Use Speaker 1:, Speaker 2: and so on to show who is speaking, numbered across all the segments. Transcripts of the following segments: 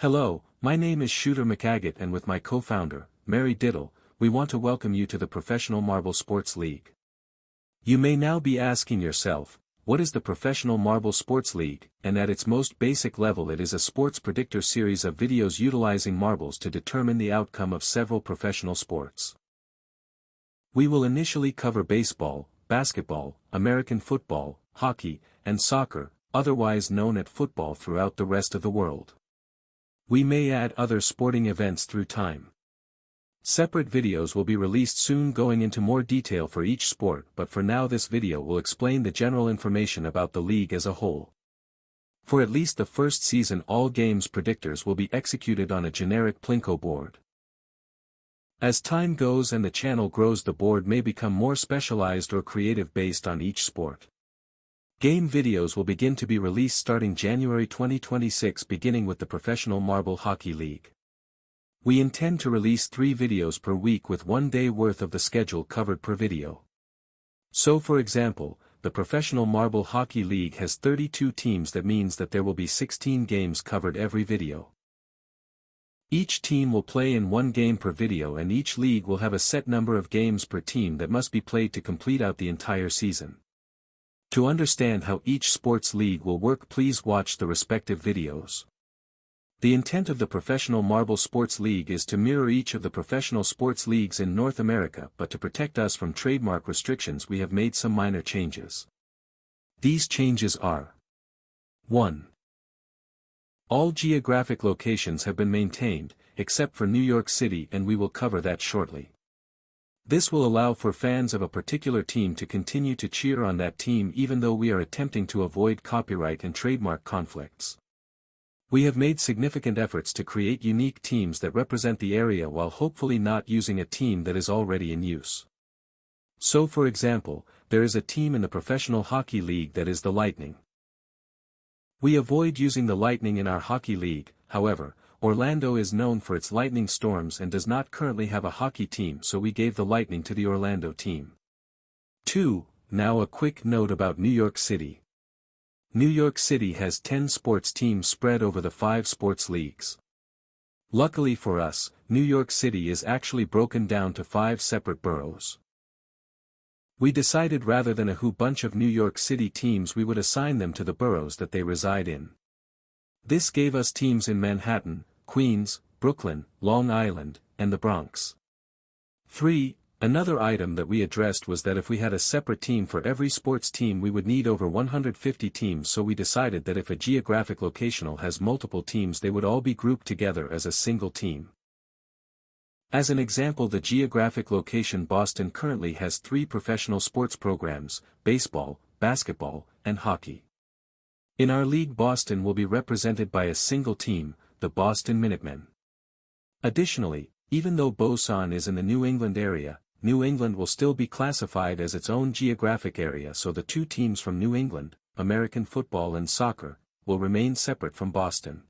Speaker 1: Hello, my name is Shooter McAgate, and with my co-founder, Mary Diddle, we want to welcome you to the Professional Marble Sports League. You may now be asking yourself, what is the Professional Marble Sports League? And at its most basic level, it is a sports predictor series of videos utilizing marbles to determine the outcome of several professional sports. We will initially cover baseball, basketball, American football, hockey, and soccer, otherwise known as football, throughout the rest of the world. We may add other sporting events through time. Separate videos will be released soon going into more detail for each sport, but for now this video will explain the general information about the league as a whole. For at least the first season, all games predictors will be executed on a generic Plinko board. As time goes and the channel grows, the board may become more specialized or creative based on each sport. Game videos will begin to be released starting January 2026, beginning with the Professional Marble Hockey League. We intend to release 3 videos per week with 1 day worth of the schedule covered per video. So for example, the Professional Marble Hockey League has 32 teams. That means that there will be 16 games covered every video. Each team will play in 1 game per video, and each league will have a set number of games per team that must be played to complete out the entire season. To understand how each sports league will work, please watch the respective videos. The intent of the Professional Marble Sports League is to mirror each of the professional sports leagues in North America, but to protect us from trademark restrictions we have made some minor changes. These changes are: 1. All geographic locations have been maintained, except for New York City, and we will cover that shortly. This will allow for fans of a particular team to continue to cheer on that team even though we are attempting to avoid copyright and trademark conflicts. We have made significant efforts to create unique teams that represent the area while hopefully not using a team that is already in use. So for example, there is a team in the Professional Hockey League that is the Lightning. We avoid using the Lightning in our hockey league. However, Orlando is known for its lightning storms and does not currently have a hockey team, so we gave the Lightning to the Orlando team. 2. Now a quick note about New York City. New York City has 10 sports teams spread over the 5 sports leagues. Luckily for us, New York City is actually broken down to 5 separate boroughs. We decided rather than a whole bunch of New York City teams, we would assign them to the boroughs that they reside in. This gave us teams in Manhattan, Queens, Brooklyn, Long Island, and the Bronx. 3. Another item that we addressed was that if we had a separate team for every sports team, we would need over 150 teams, so we decided that if a geographic locational has multiple teams, they would all be grouped together as a single team. As an example, the geographic location Boston currently has 3 professional sports programs: baseball, basketball, and hockey. In our league, Boston will be represented by a single team, the Boston Minutemen. Additionally, even though Boston is in the New England area, New England will still be classified as its own geographic area, so the 2 teams from New England, American football and soccer, will remain separate from Boston.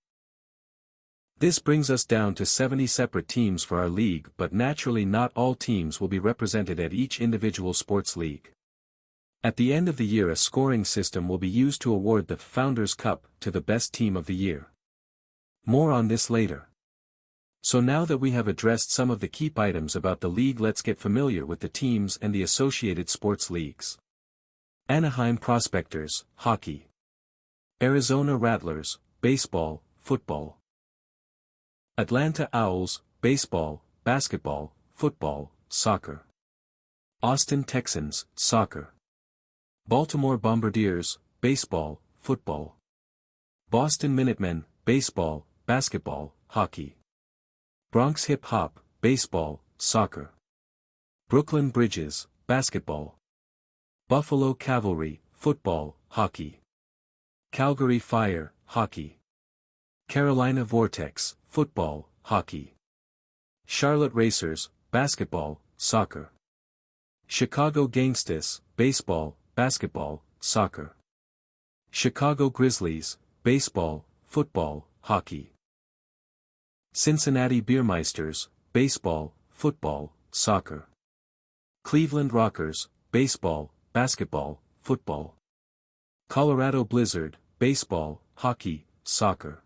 Speaker 1: This brings us down to 70 separate teams for our league, but naturally not all teams will be represented at each individual sports league. At the end of the year, a scoring system will be used to award the Founders Cup to the best team of the year. More on this later. So now that we have addressed some of the key items about the league, let's get familiar with the teams and the associated sports leagues. Anaheim Prospectors, hockey. Arizona Rattlers, baseball, football. Atlanta Owls, baseball, basketball, football, soccer. Austin Texans, soccer. Baltimore Bombardiers, baseball, football. Boston Minutemen, baseball, basketball, hockey. Bronx Hip Hop, baseball, soccer. Brooklyn Bridges, basketball. Buffalo Cavalry, football, hockey. Calgary Fire, hockey. Carolina Vortex, football, hockey. Charlotte Racers, basketball, soccer. Chicago Gangstas, baseball, basketball, soccer. Chicago Grizzlies, baseball, football, hockey. Cincinnati Beermeisters, baseball, football, soccer. Cleveland Rockers, baseball, basketball, football. Colorado Blizzard, baseball, hockey, soccer.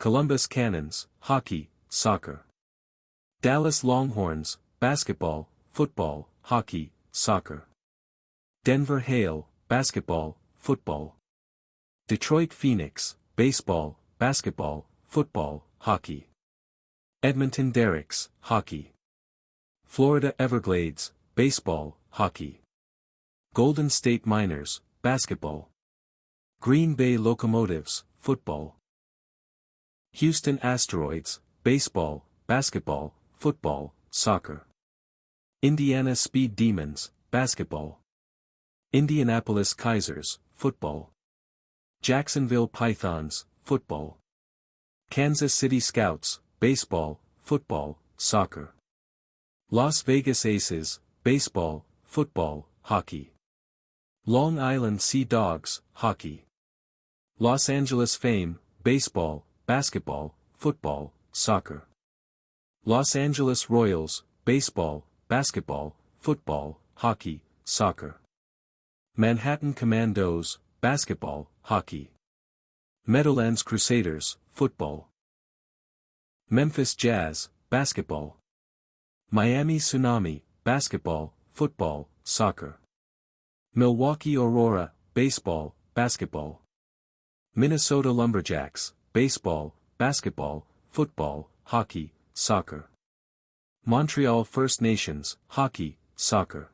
Speaker 1: Columbus Cannons, hockey, soccer. Dallas Longhorns, basketball, football, hockey, soccer. Denver Hail, basketball, football. Detroit Phoenix, baseball, basketball, football, hockey. Edmonton Derricks, hockey. Florida Everglades, baseball, hockey. Golden State Miners, basketball. Green Bay Locomotives, football. Houston Asteroids, baseball, basketball, football, soccer. Indiana Speed Demons, basketball. Indianapolis Kaisers, football. Jacksonville Pythons, football. Kansas City Scouts, baseball, football, soccer. Las Vegas Aces, baseball, football, hockey. Long Island Sea Dogs, hockey. Los Angeles Fame, baseball, basketball, football, soccer. Los Angeles Royals, baseball, basketball, football, hockey, soccer. Manhattan Commandos, basketball, hockey. Meadowlands Crusaders, football. Memphis Jazz, basketball. Miami Tsunami, basketball, football, soccer. Milwaukee Aurora, baseball, basketball. Minnesota Lumberjacks, baseball, basketball, football, hockey, soccer. Montreal First Nations, hockey, soccer.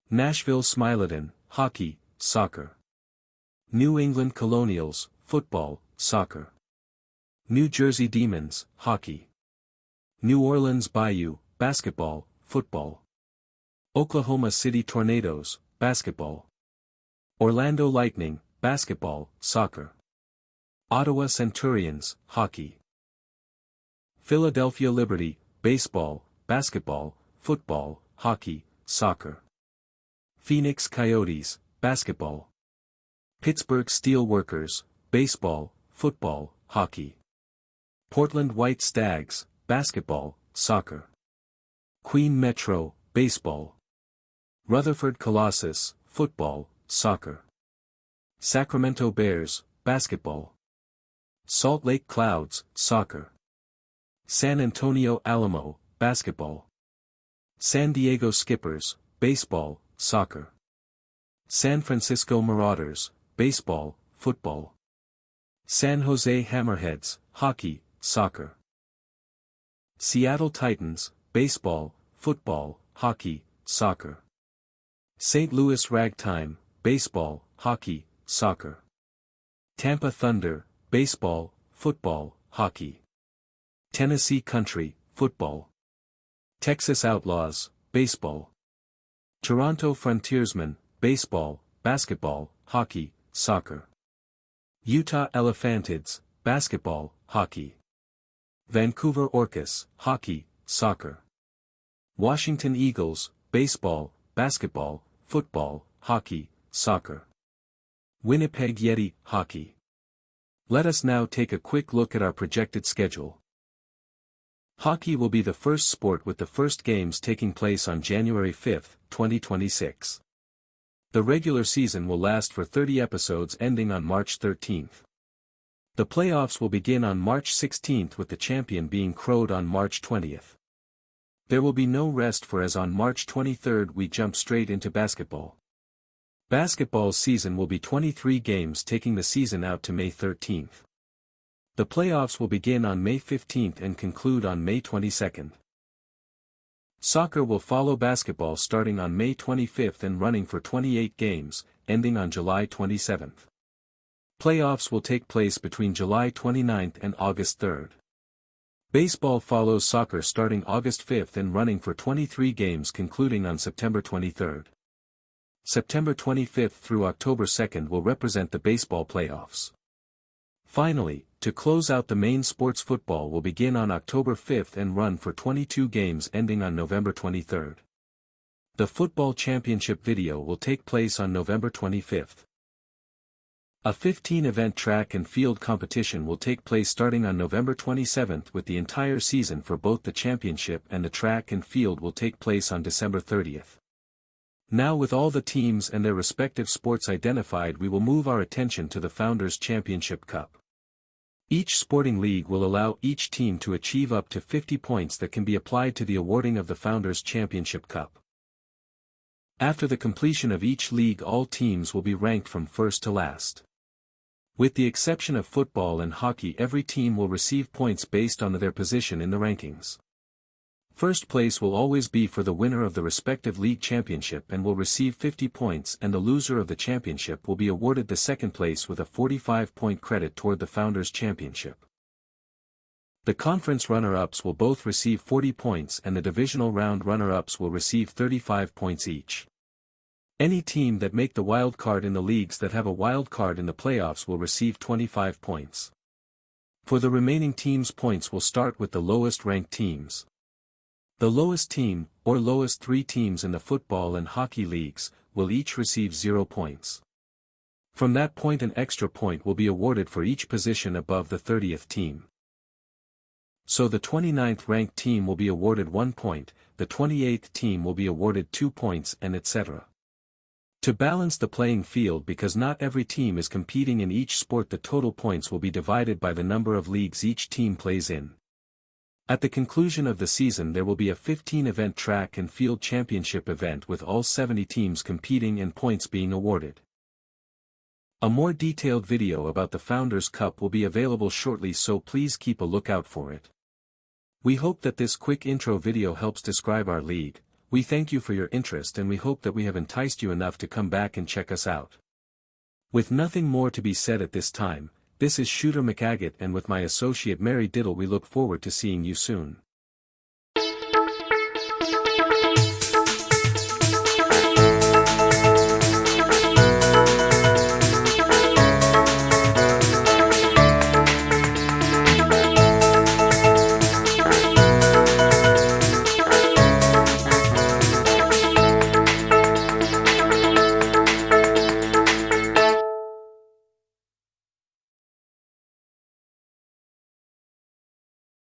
Speaker 1: Nashville Smileton, hockey, soccer. New England Colonials, football, soccer. New Jersey Demons, hockey. New Orleans Bayou, basketball, football. Oklahoma City Tornadoes, basketball. Orlando Lightning, basketball, soccer. Ottawa Centurions, hockey. Philadelphia Liberty, baseball, basketball, football, hockey, soccer. Phoenix Coyotes, basketball. Pittsburgh Steelworkers, baseball, football, hockey. Portland White Stags, basketball, soccer. Queen Metro, baseball. Rutherford Colossus, football, soccer. Sacramento Bears, basketball. Salt Lake Clouds, soccer. San Antonio Alamo, basketball. San Diego Skippers, baseball, soccer. San Francisco Marauders, baseball, football. San Jose Hammerheads, hockey, soccer. Seattle Titans, baseball, football, hockey, soccer. St. Louis Ragtime, baseball, hockey, soccer. Tampa Thunder, baseball, football, hockey. Tennessee Country, football. Texas Outlaws, baseball. Toronto Frontiersmen, baseball, basketball, hockey, soccer. Utah Elephantids, basketball, hockey. Vancouver Orcas, hockey, soccer. Washington Eagles, baseball, basketball, football, hockey, soccer. Winnipeg Yeti, hockey. Let us now take a quick look at our projected schedule. Hockey will be the first sport with the first games taking place on January 5, 2026. The regular season will last for 30 episodes ending on March 13. The playoffs will begin on March 16 with the champion being crowned on March 20. There will be no rest for as on March 23 we jump straight into basketball. Basketball season will be 23 games taking the season out to May 13. The playoffs will begin on May 15 and conclude on May 22. Soccer will follow basketball starting on May 25 and running for 28 games, ending on July 27. Playoffs will take place between July 29 and August 3. Baseball follows soccer starting August 5 and running for 23 games concluding on September 23. September 25 through October 2 will represent the baseball playoffs. Finally, to close out the main sports, football will begin on October 5 and run for 22 games ending on November 23. The football championship video will take place on November 25. A 15-event track and field competition will take place starting on November 27 with the entire season for both the championship and the track and field will take place on December 30. Now with all the teams and their respective sports identified, we will move our attention to the Founders Championship Cup. Each sporting league will allow each team to achieve up to 50 points that can be applied to the awarding of the Founders Championship Cup. After the completion of each league, all teams will be ranked from first to last. With the exception of football and hockey, every team will receive points based on their position in the rankings. First place will always be for the winner of the respective league championship and will receive 50 points, and the loser of the championship will be awarded the second place with a 45-point credit toward the Founders Championship. The conference runner-ups will both receive 40 points and the divisional round runner-ups will receive 35 points each. Any team that make the wild card in the leagues that have a wild card in the playoffs will receive 25 points. For the remaining teams, points will start with the lowest ranked teams. The lowest team, or lowest 3 teams in the football and hockey leagues, will each receive 0 points. From that point, an extra point will be awarded for each position above the 30th team. So the 29th ranked team will be awarded 1 point, the 28th team will be awarded 2 points, and etc. To balance the playing field, because not every team is competing in each sport, the total points will be divided by the number of leagues each team plays in. At the conclusion of the season, there will be a 15-event track and field championship event with all 70 teams competing and points being awarded. A more detailed video about the Founders Cup will be available shortly, so please keep a lookout for it. We hope that this quick intro video helps describe our league. We thank you for your interest and we hope that we have enticed you enough to come back and check us out. With nothing more to be said at this time, this is Shooter McAgate, and with my associate Mary Diddle, we look forward to seeing you soon.